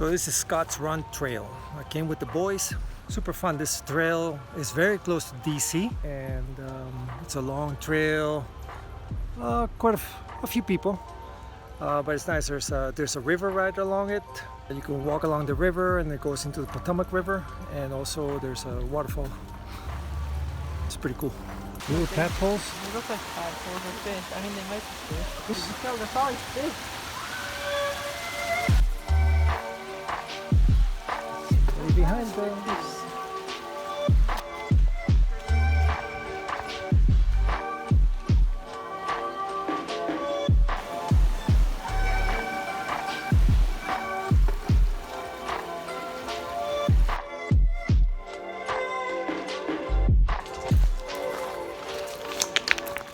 So this is Scott's Run Trail. I came with the boys. Super fun. This trail is very close to DC, and it's a long trail. Quite a few people, but it's nice. There's a river right along it. You can walk along the river, and it goes into the Potomac River, and also there's a waterfall. It's pretty cool. Little tadpoles. They look like tadpoles or fish. I mean, they might be fish. You can tell they're probably fish. Right behind them.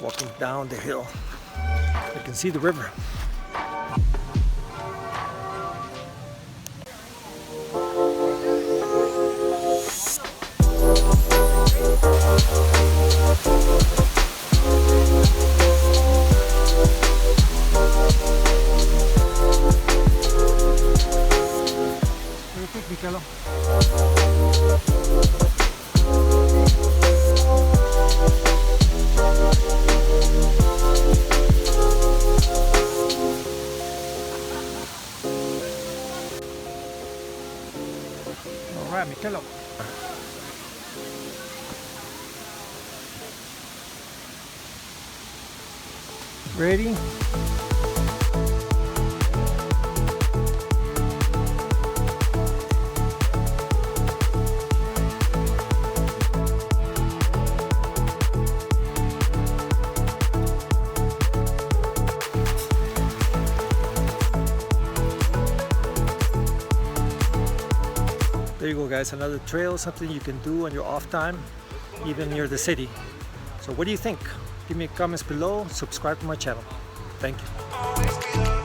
Walking down the hill, I can see the river. What do you think, Michelo? Alright, Michelo. Ready? There you go, guys, another trail, something you can do on your off time, even near the city. So what do you think? Give me comments below, subscribe to my channel. Thank you.